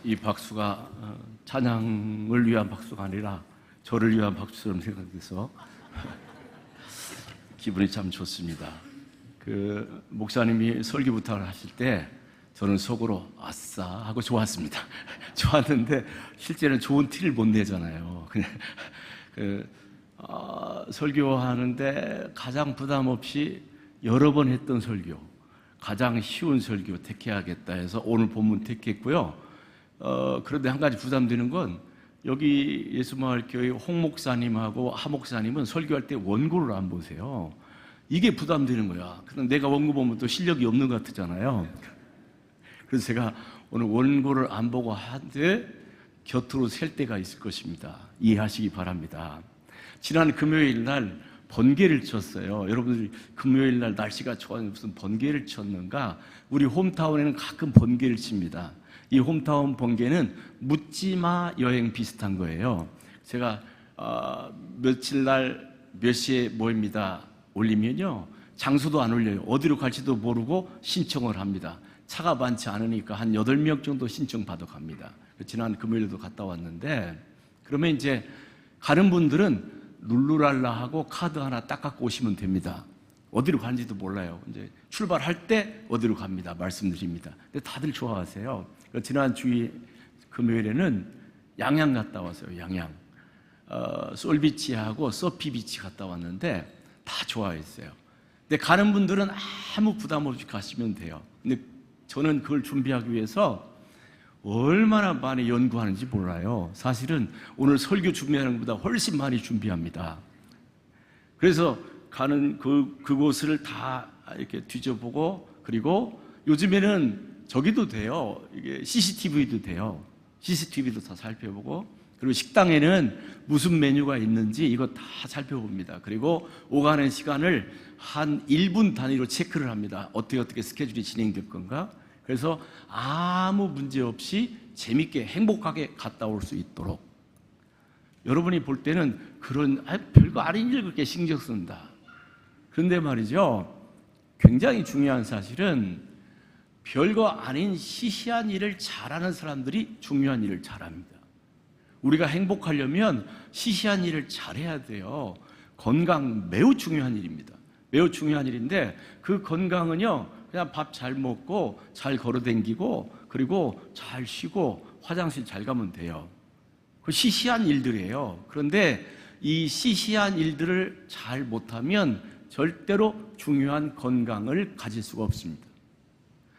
이 박수가 찬양을 위한 박수가 아니라 저를 위한 박수처럼 생각돼서 기분이 참 좋습니다. 그 목사님이 설교 부탁을 하실 때 저는 속으로 아싸 하고 좋았습니다. 좋았는데 실제는 좋은 티를 못 내잖아요. 그냥 설교하는데 가장 부담 없이 여러 번 했던 설교, 가장 쉬운 설교 택해야겠다 해서 오늘 본문 택했고요. 그런데 한 가지 부담되는 건 여기 예수마을교회 홍 목사님하고 하 목사님은 설교할 때 원고를 안 보세요. 이게 부담되는 거야. 그런데 내가 원고 보면 또 실력이 없는 것 같잖아요. 그래서 제가 오늘 원고를 안 보고 하되 곁으로 셀 때가 있을 것입니다. 이해하시기 바랍니다. 지난 금요일 날 번개를 쳤어요. 여러분들이 금요일 날 날씨가 좋아서 무슨 번개를 쳤는가? 우리 홈타운에는 가끔 번개를 칩니다. 이 홈타운 번개는 묻지마 여행 비슷한 거예요. 제가 며칠 날 몇 시에 모입니다 올리면요, 장소도 안 올려요. 어디로 갈지도 모르고 신청을 합니다. 차가 많지 않으니까 한 8명 정도 신청 받아 갑니다. 지난 금요일에도 갔다 왔는데, 그러면 이제 가는 분들은 룰루랄라 하고 카드 하나 딱 갖고 오시면 됩니다. 어디로 가는지도 몰라요. 이제 출발할 때 어디로 갑니다 말씀드립니다. 근데 다들 좋아하세요. 지난 주일 금요일에는 양양 갔다 왔어요. 양양 솔비치하고 서피비치 갔다 왔는데 다 좋아했어요. 근데 가는 분들은 아무 부담 없이 가시면 돼요. 근데 저는 그걸 준비하기 위해서 얼마나 많이 연구하는지 몰라요. 사실은 오늘 설교 준비하는 것보다 훨씬 많이 준비합니다. 그래서 가는 그곳을 다 이렇게 뒤져보고, 그리고 요즘에는 저기도 돼요. 이게 CCTV도 돼요. CCTV도 다 살펴보고, 그리고 식당에는 무슨 메뉴가 있는지 이거 다 살펴봅니다. 그리고 오가는 시간을 한 1분 단위로 체크를 합니다. 어떻게 스케줄이 진행될 건가? 그래서 아무 문제 없이 재밌게 행복하게 갔다 올 수 있도록. 여러분이 볼 때는 그런 별거 아닌 일 그렇게 신경 쓴다. 그런데 말이죠, 굉장히 중요한 사실은 별거 아닌 시시한 일을 잘하는 사람들이 중요한 일을 잘합니다. 우리가 행복하려면 시시한 일을 잘해야 돼요. 건강 매우 중요한 일입니다. 매우 중요한 일인데 그 건강은요, 그냥 밥 잘 먹고 잘 걸어다니고 그리고 잘 쉬고 화장실 잘 가면 돼요. 그 시시한 일들이에요. 그런데 이 시시한 일들을 잘 못하면 절대로 중요한 건강을 가질 수가 없습니다.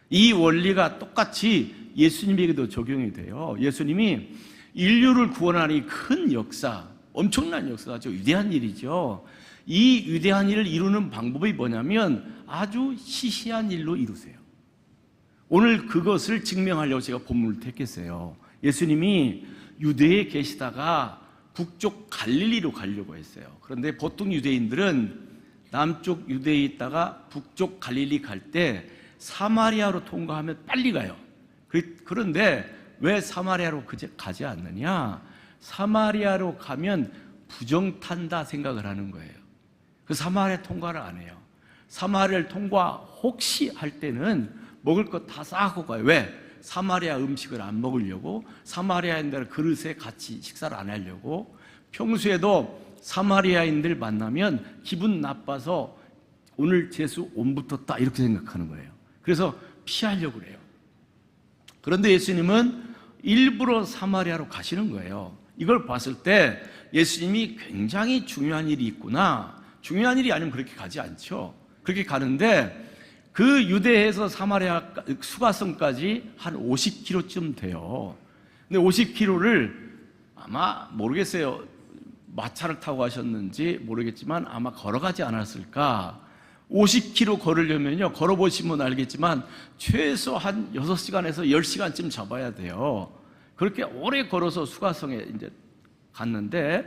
이 원리가 똑같이 예수님에게도 적용이 돼요. 예수님이 인류를 구원하는 큰 역사, 엄청난 역사죠. 위대한 일이죠. 이 위대한 일을 이루는 방법이 뭐냐면 아주 시시한 일로 이루세요. 오늘 그것을 증명하려고 제가 본문을 택했어요. 예수님이 유대에 계시다가 북쪽 갈릴리로 가려고 했어요. 그런데 보통 유대인들은 남쪽 유대에 있다가 북쪽 갈릴리 갈 때 사마리아로 통과하면 빨리 가요. 그런데 왜 사마리아로 가지 않느냐? 사마리아로 가면 부정탄다 생각을 하는 거예요. 그 사마리아 통과를 안 해요. 사마리아를 통과 혹시 할 때는 먹을 거 다 싸고 가요. 왜? 사마리아 음식을 안 먹으려고, 사마리아인들 그릇에 같이 식사를 안 하려고. 평소에도 사마리아인들 만나면 기분 나빠서 오늘 재수 온 붙었다 이렇게 생각하는 거예요. 그래서 피하려고 그래요. 그런데 예수님은 일부러 사마리아로 가시는 거예요. 이걸 봤을 때 예수님이 굉장히 중요한 일이 있구나. 중요한 일이 아니면 그렇게 가지 않죠. 그렇게 가는데 그 유대에서 사마리아 수가성까지 한 50km쯤 돼요. 근데 50km를 아마 모르겠어요. 마차를 타고 가셨는지 모르겠지만 아마 걸어가지 않았을까. 50km 걸으려면요, 걸어보시면 알겠지만 최소 한 6시간에서 10시간쯤 잡아야 돼요. 그렇게 오래 걸어서 수가성에 이제 갔는데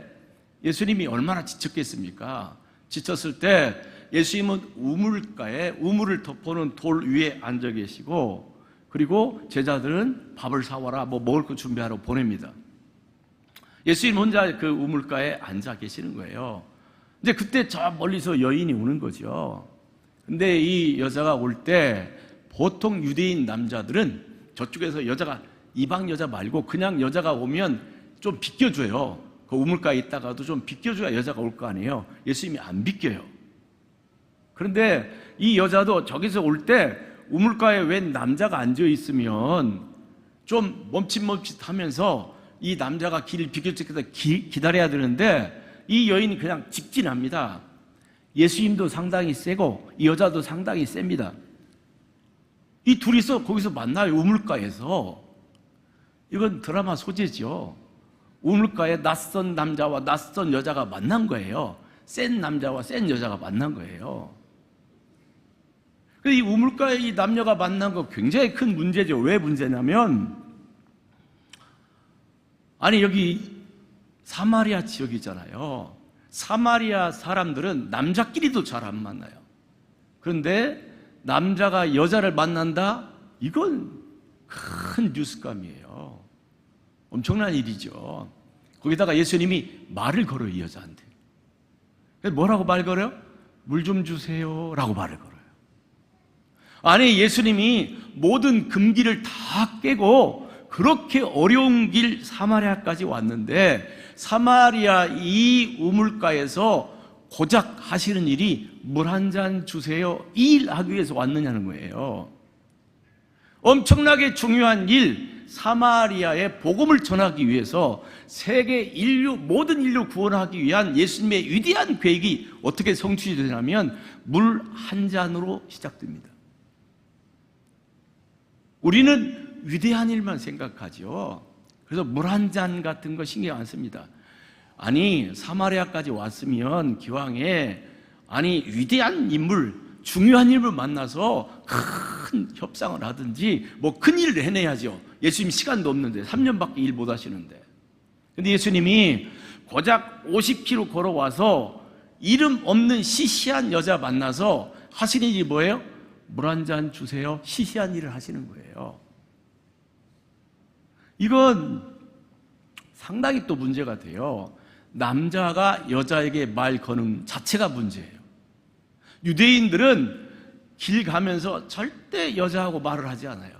예수님이 얼마나 지쳤겠습니까? 지쳤을 때 예수님은 우물가에 우물을 덮어놓은 돌 위에 앉아 계시고, 그리고 제자들은 밥을 사와라, 뭐 먹을 거 준비하러 보냅니다. 예수님 혼자 그 우물가에 앉아 계시는 거예요. 근데 그때 저 멀리서 여인이 오는 거죠. 근데 이 여자가 올 때 보통 유대인 남자들은 저쪽에서 여자가 이방 여자 말고 그냥 여자가 오면 좀 비껴줘요. 그 우물가에 있다가도 좀 비껴줘야 여자가 올 거 아니에요. 예수님이 안 비껴요. 그런데 이 여자도 저기서 올 때 우물가에 웬 남자가 앉아 있으면 좀 멈칫멈칫하면서 이 남자가 길을 비켜줄 때까지 기다려야 되는데 이 여인이 그냥 직진합니다. 예수님도 상당히 세고 이 여자도 상당히 셉니다. 이 둘이서 거기서 만나요. 우물가에서. 이건 드라마 소재죠. 우물가에 낯선 남자와 낯선 여자가 만난 거예요. 센 남자와 센 여자가 만난 거예요. 이 우물가에 이 남녀가 만난 거 굉장히 큰 문제죠. 왜 문제냐면, 아니 여기 사마리아 지역이잖아요. 사마리아 사람들은 남자끼리도 잘 안 만나요. 그런데 남자가 여자를 만난다? 이건 큰 뉴스감이에요. 엄청난 일이죠. 거기다가 예수님이 말을 걸어요, 이 여자한테. 뭐라고 말 걸어요? 물 좀 주세요 라고 말을 걸어요. 아니 예수님이 모든 금기를 다 깨고 그렇게 어려운 길 사마리아까지 왔는데 사마리아 이 우물가에서 고작 하시는 일이 물 한 잔 주세요 이 일 하기 위해서 왔느냐는 거예요. 엄청나게 중요한 일, 사마리아에 복음을 전하기 위해서 세계 인류, 모든 인류 구원하기 위한 예수님의 위대한 계획이 어떻게 성취되냐면 물 한 잔으로 시작됩니다. 우리는 위대한 일만 생각하죠. 그래서 물 한 잔 같은 거 신경 안 씁니다. 아니 사마리아까지 왔으면 기왕에 아니 위대한 인물, 중요한 인물 만나서 큰 협상을 하든지 뭐 큰 일을 해내야죠. 예수님 시간도 없는데 3년밖에 일 못 하시는데. 근데 예수님이 고작 50km 걸어와서 이름 없는 시시한 여자 만나서 하시는 일이 뭐예요? 물 한 잔 주세요. 시시한 일을 하시는 거예요. 이건 상당히 또 문제가 돼요. 남자가 여자에게 말 거는 자체가 문제예요. 유대인들은 길 가면서 절대 여자하고 말을 하지 않아요.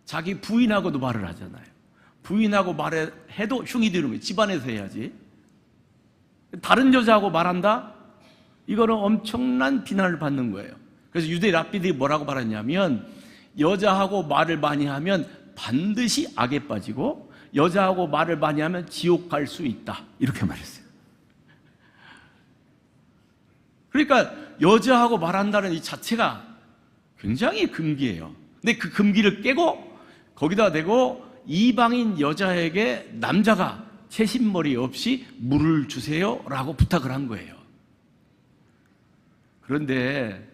자기 부인하고도 말을 하잖아요. 부인하고 말해도 흉이 드는 거예요. 집안에서 해야지. 다른 여자하고 말한다? 이거는 엄청난 비난을 받는 거예요. 그래서 유대 랍비들이 뭐라고 말하냐면 여자하고 말을 많이 하면 반드시 악에 빠지고 여자하고 말을 많이 하면 지옥 갈 수 있다. 이렇게 말했어요. 그러니까 여자하고 말한다는 이 자체가 굉장히 금기예요. 근데 그 금기를 깨고 거기다 대고 이방인 여자에게 남자가 채신머리 없이 물을 주세요 라고 부탁을 한 거예요. 그런데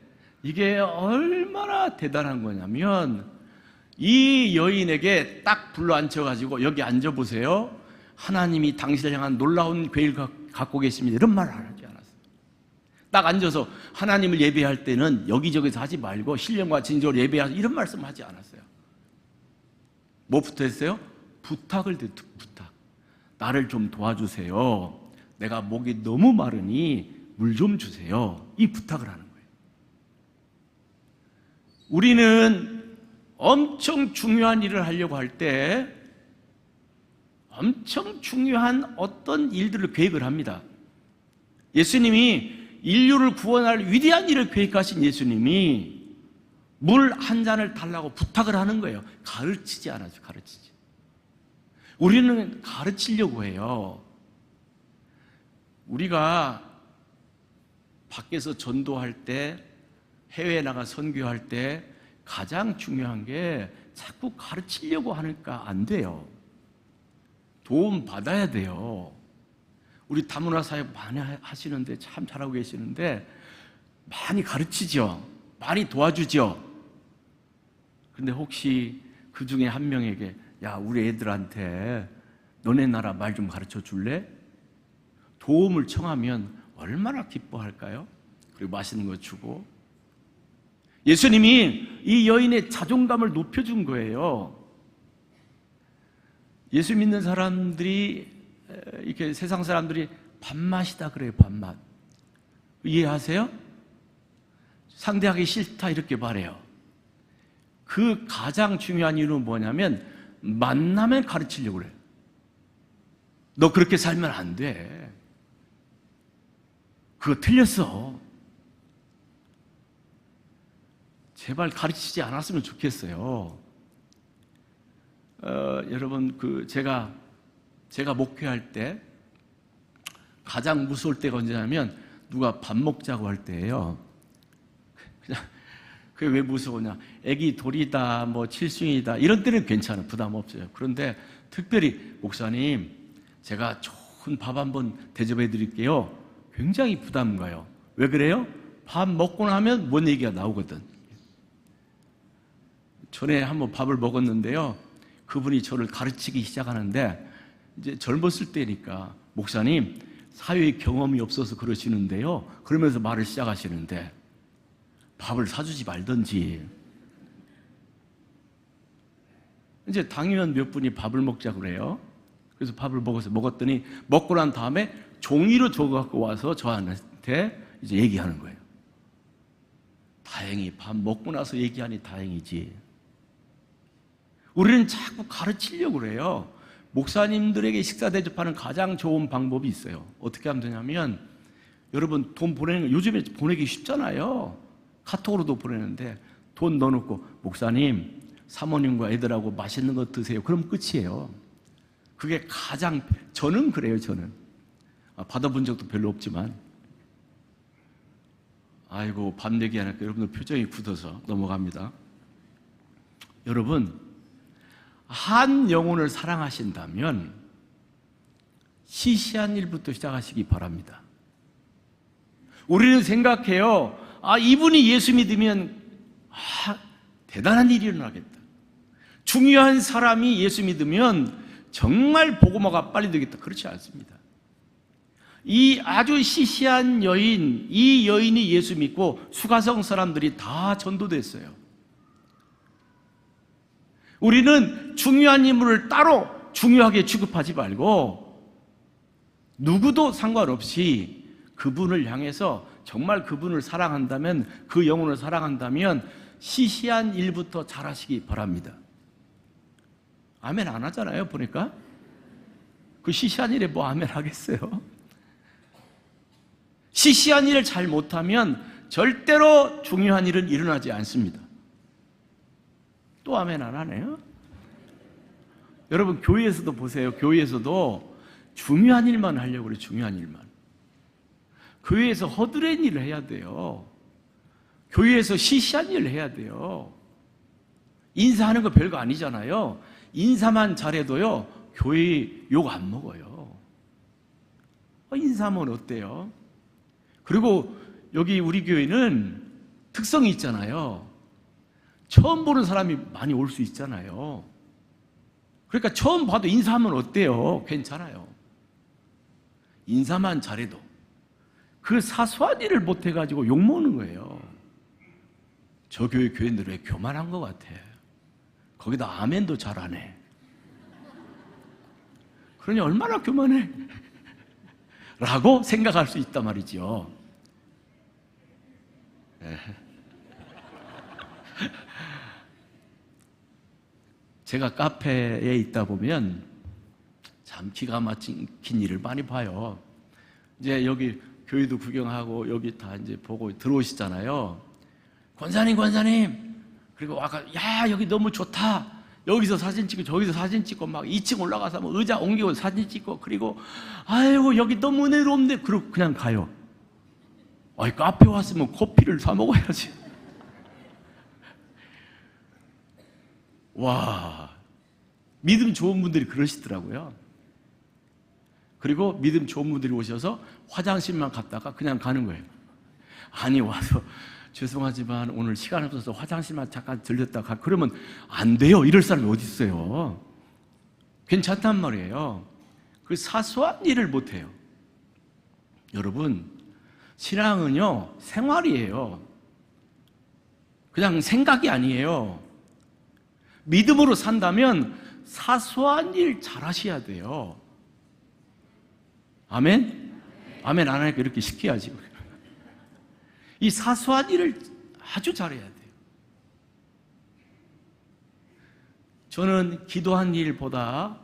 이게 얼마나 대단한 거냐면 이 여인에게 딱 불러 앉혀가지고 여기 앉아보세요. 하나님이 당신을 향한 놀라운 계획을 갖고 계십니다. 이런 말을 하지 않았어요. 딱 앉아서 하나님을 예배할 때는 여기저기서 하지 말고 신령과 진정으로 예배하세요. 이런 말씀을 하지 않았어요. 뭐부터 했어요? 부탁을 드렸어요. 부탁. 나를 좀 도와주세요. 내가 목이 너무 마르니 물 좀 주세요. 이 부탁을 하는 거예요. 우리는 엄청 중요한 일을 하려고 할 때 엄청 중요한 어떤 일들을 계획을 합니다. 예수님이 인류를 구원할 위대한 일을 계획하신 예수님이 물 한 잔을 달라고 부탁을 하는 거예요. 가르치지 않아요. 가르치지. 우리는 가르치려고 해요. 우리가 밖에서 전도할 때, 해외에 나가 선교할 때 가장 중요한 게 자꾸 가르치려고 하니까 안 돼요. 도움 받아야 돼요. 우리 다문화 사역 많이 하시는데 참 잘하고 계시는데 많이 가르치죠. 많이 도와주죠. 근데 혹시 그 중에 한 명에게 야 우리 애들한테 너네 나라 말 좀 가르쳐 줄래? 도움을 청하면 얼마나 기뻐할까요? 그리고 맛있는 거 주고. 예수님이 이 여인의 자존감을 높여준 거예요. 예수 믿는 사람들이 이렇게 세상 사람들이 밥맛이다 그래요. 밥맛. 이해하세요? 상대하기 싫다 이렇게 말해요. 그 가장 중요한 이유는 뭐냐면 만나면 가르치려고 그래. 너 그렇게 살면 안 돼. 그거 틀렸어. 제발 가르치지 않았으면 좋겠어요. 여러분, 제가 목회할 때 가장 무서울 때가 언제냐면 누가 밥 먹자고 할 때예요. 그냥 그게 왜 무서우냐? 애기 돌이다, 뭐 칠순이다 이런 때는 괜찮아, 부담 없어요. 그런데 특별히 목사님, 제가 좋은 밥 한번 대접해 드릴게요. 굉장히 부담 가요. 왜 그래요? 밥 먹고 나면 뭔 얘기가 나오거든. 전에 한번 밥을 먹었는데요. 그분이 저를 가르치기 시작하는데 이제 젊었을 때니까 목사님, 사회의 경험이 없어서 그러시는데요. 그러면서 말을 시작하시는데 밥을 사주지 말던지. 이제 당연 몇 분이 밥을 먹자 그래요. 그래서 밥을 먹었더니 먹고 난 다음에 종이로 적어갖고 와서 저한테 이제 얘기하는 거예요. 다행히 밥 먹고 나서 얘기하니 다행이지. 우리는 자꾸 가르치려고 그래요. 목사님들에게 식사 대접하는 가장 좋은 방법이 있어요. 어떻게 하면 되냐면, 여러분 돈 보내는 거 요즘에 보내기 쉽잖아요. 카톡으로도 보내는데 돈 넣어놓고 목사님, 사모님과 애들하고 맛있는 거 드세요. 그럼 끝이에요. 그게 가장, 저는 그래요. 저는 받아본 적도 별로 없지만. 아이고, 밥 얘기하니까 여러분들 표정이 굳어서 넘어갑니다. 여러분, 한 영혼을 사랑하신다면 시시한 일부터 시작하시기 바랍니다. 우리는 생각해요. 이분이 예수 믿으면 대단한 일이 일어나겠다. 중요한 사람이 예수 믿으면 정말 복음화가 빨리 되겠다. 그렇지 않습니다. 이 아주 시시한 여인, 이 여인이 예수 믿고 수가성 사람들이 다 전도됐어요. 우리는 중요한 인물을 따로 중요하게 취급하지 말고 누구도 상관없이 그분을 향해서 정말 그분을 사랑한다면, 그 영혼을 사랑한다면 시시한 일부터 잘하시기 바랍니다. 아멘 안 하잖아요. 보니까 그 시시한 일에 뭐 아멘 하겠어요? 시시한 일을 잘 못하면 절대로 중요한 일은 일어나지 않습니다. 또 아멘 안 하네요. 여러분, 교회에서도 보세요. 교회에서도 중요한 일만 하려고 그래요. 중요한 일만. 교회에서 허드렛 일을 해야 돼요. 교회에서 시시한 일을 해야 돼요. 인사하는 거 별거 아니잖아요. 인사만 잘해도요, 교회 욕 안 먹어요. 인사하면 어때요? 그리고 여기 우리 교회는 특성이 있잖아요. 처음 보는 사람이 많이 올 수 있잖아요. 그러니까 처음 봐도 인사하면 어때요? 괜찮아요. 인사만 잘해도 그 사소한 일을 못해가지고 욕먹는 거예요. 저 교회 교인들 왜 교만한 것 같아. 거기다 아멘도 잘하네. 그러니 얼마나 교만해 라고 생각할 수 있단 말이죠. 제가 카페에 있다 보면 참 기가 막힌 일을 많이 봐요. 이제 여기 교회도 구경하고 여기 다 이제 보고 들어오시잖아요. 권사님, 그리고 아까 야 여기 너무 좋다. 여기서 사진 찍고 저기서 사진 찍고 막 2층 올라가서 뭐 의자 옮기고 사진 찍고, 그리고 아이고 여기 너무 은혜로운데, 그러고 그냥 가요. 카페 왔으면 커피를 사 먹어야지. 와, 믿음 좋은 분들이 그러시더라고요. 그리고 믿음 좋은 분들이 오셔서 화장실만 갔다가 그냥 가는 거예요. 아니, 와서 죄송하지만 오늘 시간 없어서 화장실만 잠깐 들렸다 가. 그러면 안 돼요. 이럴 사람이 어디 있어요? 괜찮단 말이에요. 그 사소한 일을 못 해요. 여러분, 신앙은요 생활이에요. 그냥 생각이 아니에요. 믿음으로 산다면 사소한 일 잘하셔야 돼요. 아멘? 아멘 안 하니까 이렇게 시켜야지. 이 사소한 일을 아주 잘해야 돼요. 저는 기도한 일보다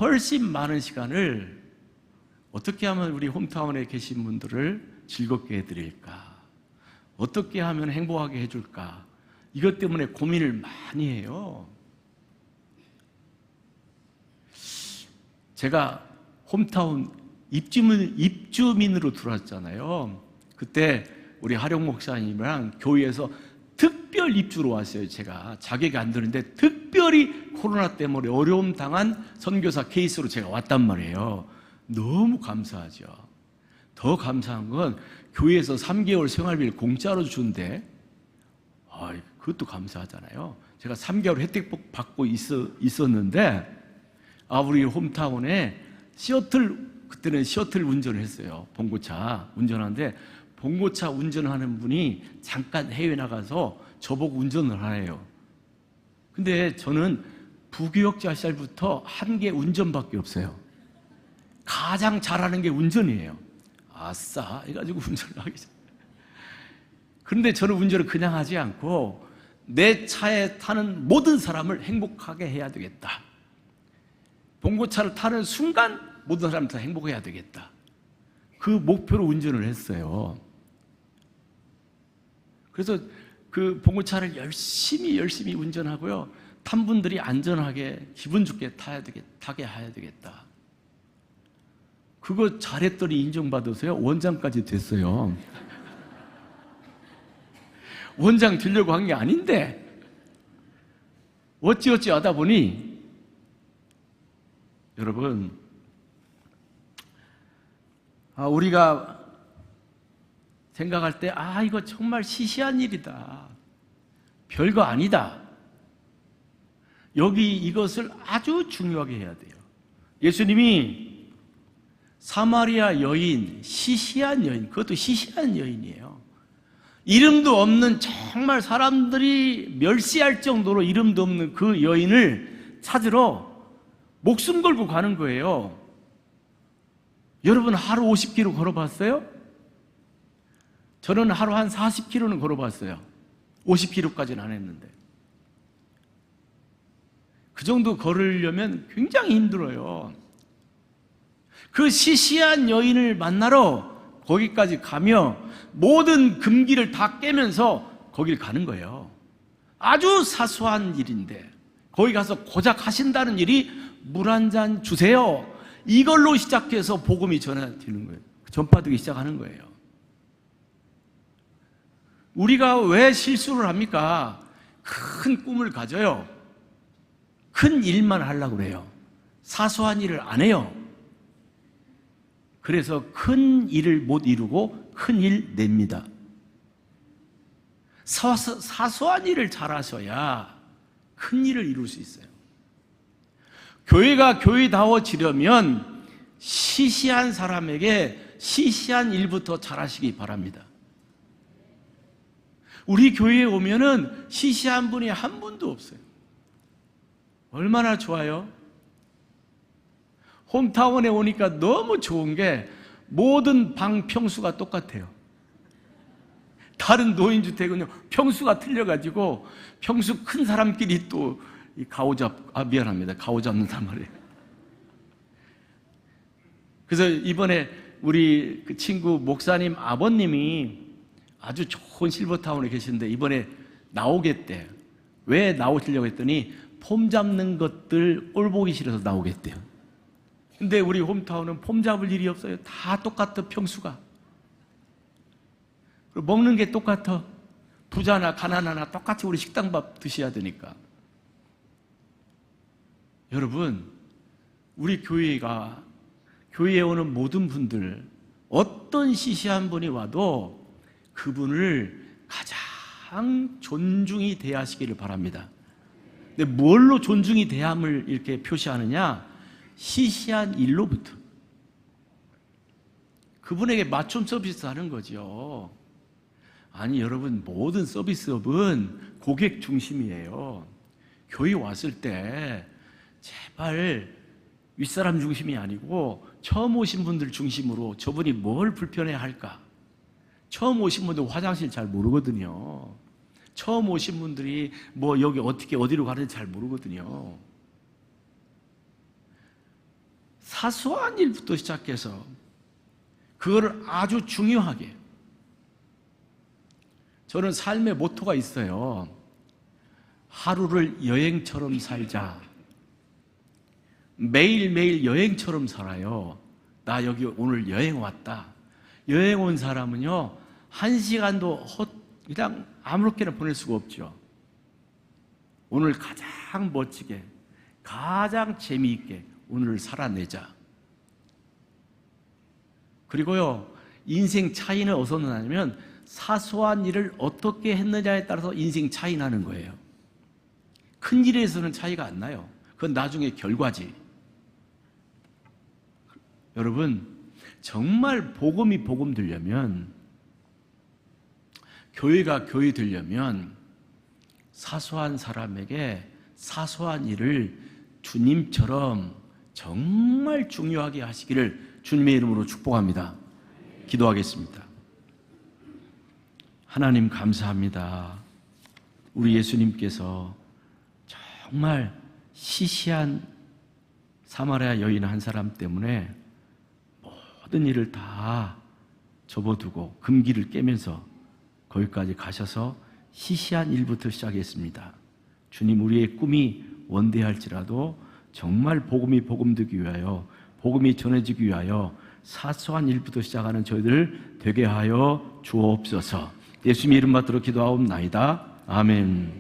훨씬 많은 시간을 어떻게 하면 우리 홈타운에 계신 분들을 즐겁게 해드릴까? 어떻게 하면 행복하게 해줄까? 이것 때문에 고민을 많이 해요. 제가 홈타운 입주민으로 들어왔잖아요. 그때 우리 하룡 목사님이랑 교회에서 특별 입주로 왔어요. 제가 자격이 안 되는데 특별히 코로나 때문에 어려움 당한 선교사 케이스로 제가 왔단 말이에요. 너무 감사하죠. 더 감사한 건 교회에서 3개월 생활비를 공짜로 준대. 그것도 감사하잖아요. 제가 3개월 혜택 받고 있었는데 우리 홈타운에 그때는 셔틀 운전을 했어요. 봉고차 운전하는데 봉고차 운전하는 분이 잠깐 해외 나가서 저보고 운전을 하래요. 근데 저는 부교육자 시절부터 한 개 운전밖에 없어요. 가장 잘하는 게 운전이에요. 아싸 해가지고 운전을 하기 시작. 그런데 저는 운전을 그냥 하지 않고 내 차에 타는 모든 사람을 행복하게 해야 되겠다. 봉고차를 타는 순간 모든 사람 다 행복해야 되겠다. 그 목표로 운전을 했어요. 그래서 그 봉고차를 열심히 운전하고요. 탄 분들이 안전하게 기분 좋게 타게 해야 되겠다. 그거 잘했더니 인정받아서요. 원장까지 됐어요. 원장 되려고 한 게 아닌데 어찌어찌 하다 보니 여러분 우리가 생각할 때 이거 정말 시시한 일이다. 별거 아니다. 여기 이것을 아주 중요하게 해야 돼요. 예수님이 사마리아 여인, 시시한 여인, 그것도 시시한 여인이에요. 이름도 없는 정말 사람들이 멸시할 정도로 이름도 없는 그 여인을 찾으러 목숨 걸고 가는 거예요. 여러분 하루 50km 걸어봤어요? 저는 하루 한 40km는 걸어봤어요. 50km까지는 안 했는데. 그 정도 걸으려면 굉장히 힘들어요. 그 시시한 여인을 만나러 거기까지 가며 모든 금기를 다 깨면서 거길 가는 거예요. 아주 사소한 일인데 거기 가서 고작 하신다는 일이 물 한 잔 주세요. 이걸로 시작해서 복음이 전해지는 거예요. 전파되기 시작하는 거예요. 우리가 왜 실수를 합니까? 큰 꿈을 가져요. 큰 일만 하려고 그래요. 사소한 일을 안 해요. 그래서 큰 일을 못 이루고 큰 일 냅니다. 사소한 일을 잘하셔야 큰 일을 이룰 수 있어요. 교회가 교회다워지려면 시시한 사람에게 시시한 일부터 잘하시기 바랍니다. 우리 교회에 오면은 시시한 분이 한 분도 없어요. 얼마나 좋아요? 홈타운에 오니까 너무 좋은 게 모든 방 평수가 똑같아요. 다른 노인주택은요, 평수가 틀려가지고 평수 큰 사람끼리 또 미안합니다. 가오 잡는단 말이에요. 그래서 이번에 우리 그 친구 목사님 아버님이 아주 좋은 실버타운에 계신데 이번에 나오겠대. 왜 나오시려고 했더니 폼 잡는 것들 꼴 보기 싫어서 나오겠대요. 근데 우리 홈타운은 폼 잡을 일이 없어요. 다 똑같아, 평수가. 그리고 먹는 게 똑같아. 부자나 가난하나 똑같이 우리 식당밥 드셔야 되니까. 여러분, 우리 교회에 오는 모든 분들, 어떤 시시한 분이 와도 그분을 가장 존중이 대하시기를 바랍니다. 근데 뭘로 존중이 대함을 이렇게 표시하느냐? 시시한 일로부터. 그분에게 맞춤 서비스 하는 거죠. 아니, 여러분, 모든 서비스업은 고객 중심이에요. 교회 왔을 때 제발 윗사람 중심이 아니고 처음 오신 분들 중심으로 저분이 뭘 불편해 할까? 처음 오신 분들 화장실 잘 모르거든요. 처음 오신 분들이 뭐 여기 어떻게 어디로 가는지 잘 모르거든요. 사소한 일부터 시작해서 그거를 아주 중요하게, 저는 삶의 모토가 있어요. 하루를 여행처럼 살자. 매일매일 여행처럼 살아요. 나 여기 오늘 여행 왔다. 여행 온 사람은요, 한 시간도 그냥 아무렇게나 보낼 수가 없죠. 오늘 가장 멋지게, 가장 재미있게 오늘을 살아내자. 그리고요, 인생 차이는 어디서 나냐면 사소한 일을 어떻게 했느냐에 따라서 인생 차이 나는 거예요. 큰 일에서는 차이가 안 나요. 그건 나중에 결과지. 여러분, 정말 복음이 복음 되려면, 교회가 교회 되려면 사소한 사람에게 사소한 일을 주님처럼 정말 중요하게 하시기를 주님의 이름으로 축복합니다. 기도하겠습니다. 하나님 감사합니다. 우리 예수님께서 정말 시시한 사마리아 여인 한 사람 때문에 모든 일을 다 접어두고 금기를 깨면서 거기까지 가셔서 시시한 일부터 시작했습니다. 주님, 우리의 꿈이 원대할지라도 정말 복음이 복음되기 위하여, 복음이 전해지기 위하여 사소한 일부터 시작하는 저희들 되게 하여 주옵소서. 예수님의 이름 받들어 기도하옵나이다. 아멘.